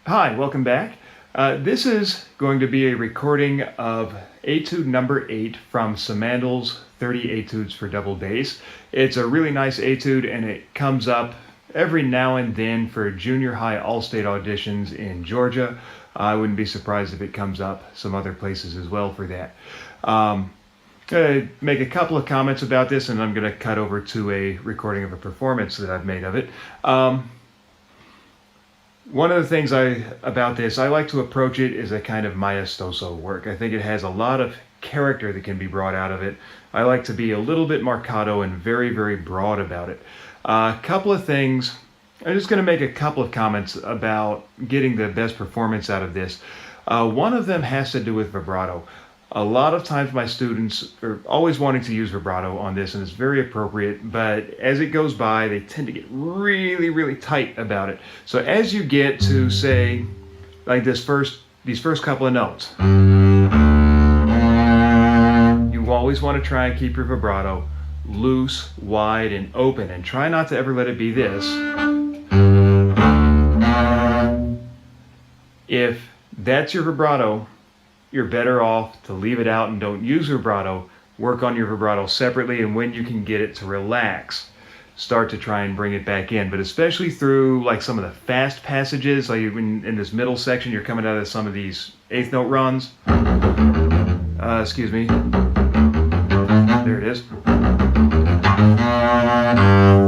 Hi, welcome back. This is going to be a recording of Etude number 8 from Simandl's 30 Etudes for Double Bass. It's a really nice etude and it comes up every now and then for junior high all-state auditions in Georgia. I wouldn't be surprised if it comes up some other places as well for that. I'm going to make a couple of comments about this and I'm going to cut over to a recording of a performance that I've made of it. One of the things about this, I like to approach it as a kind of maestoso work. I think it has a lot of character that can be brought out of it. I like to be a little bit marcato and very, very broad about it. A couple of things, I'm just going to make a couple of comments about getting the best performance out of this. One of them has to do with vibrato. A lot of times my students are always wanting to use vibrato on this, and it's very appropriate, but as it goes by, they tend to get really, really tight about it. So as you get to, say, like these first couple of notes, you always want to try and keep your vibrato loose, wide, and open, and try not to ever let it be this. If that's your vibrato, you're better off to leave it out and don't use vibrato. Work on your vibrato separately, and when you can get it to relax, start to try and bring it back in. But especially through like some of the fast passages, like in this middle section, you're coming out of some of these eighth note runs. Excuse me. There it is.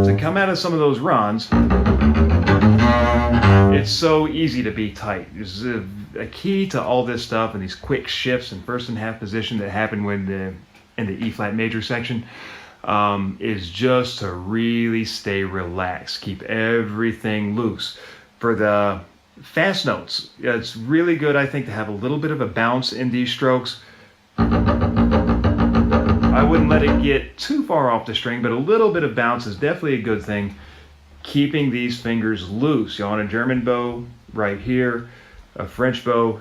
To come out of some of those runs, it's so easy to be tight. There's a key to all this stuff and these quick shifts in first and half position that happen when in the E flat major section is just to really stay relaxed, keep everything loose. For the fast notes, it's really good, I think, to have a little bit of a bounce in these strokes. I wouldn't let it get too far off the string, but a little bit of bounce is definitely a good thing. Keeping these fingers loose. You want a German bow right here, a French bow,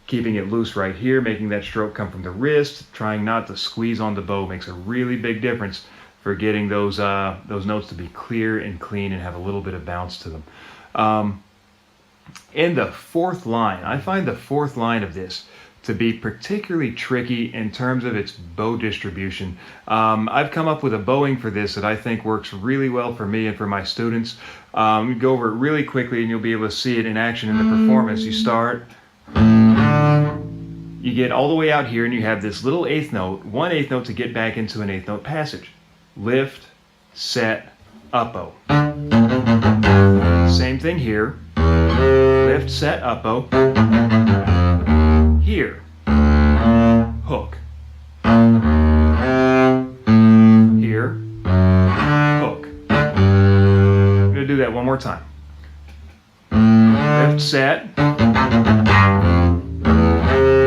keeping it loose right here, making that stroke come from the wrist, trying not to squeeze on the bow makes a really big difference for getting those notes to be clear and clean and have a little bit of bounce to them. In the fourth line, I find the fourth line of this to be particularly tricky in terms of its bow distribution. I've come up with a bowing for this that I think works really well for me and for my students. We go over it really quickly and you'll be able to see it in action in the performance. You start, you get all the way out here and you have this little eighth note, one eighth note to get back into an eighth note passage. Lift, set, up bow. Same thing here. Lift, set, up bow. Here, hook. Here, hook. I'm going to do that one more time. Lift, set.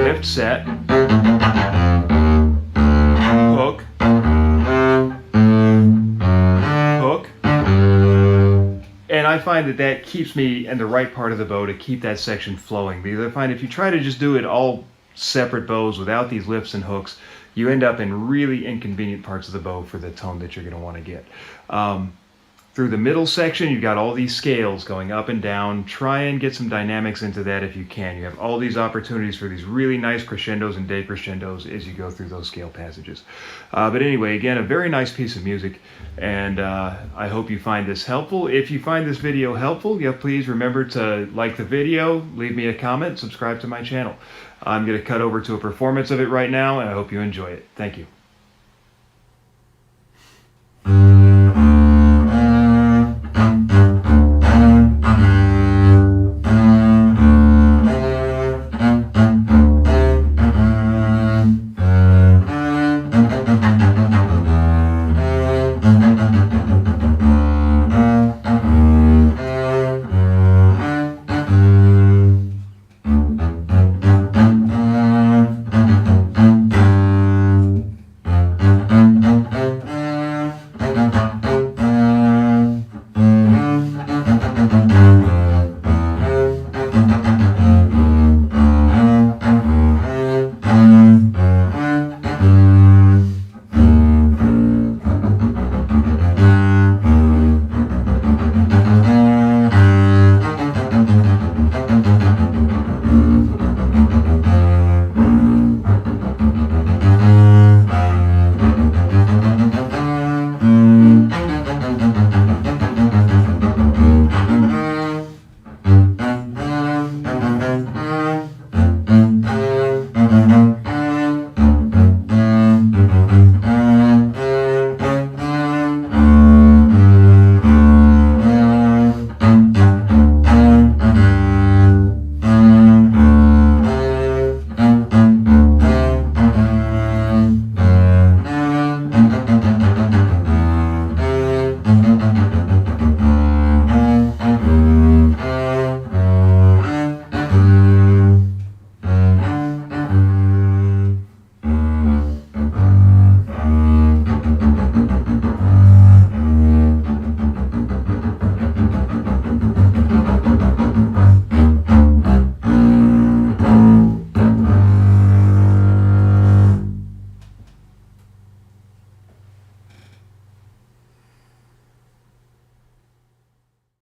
Lift, set. Hook. Hook. And I find that keeps me in the right part of the bow to keep that section flowing. Because I find if you try to just do it all separate bows without these lifts and hooks, you end up in really inconvenient parts of the bow for the tone that you're going to want to get. Through the middle section, you've got all these scales going up and down. Try and get some dynamics into that if you can. You have all these opportunities for these really nice crescendos and decrescendos as you go through those scale passages. But anyway, again, a very nice piece of music, and I hope you find this helpful. If you find this video helpful, please remember to like the video, leave me a comment, subscribe to my channel. I'm going to cut over to a performance of it right now, and I hope you enjoy it. Thank you.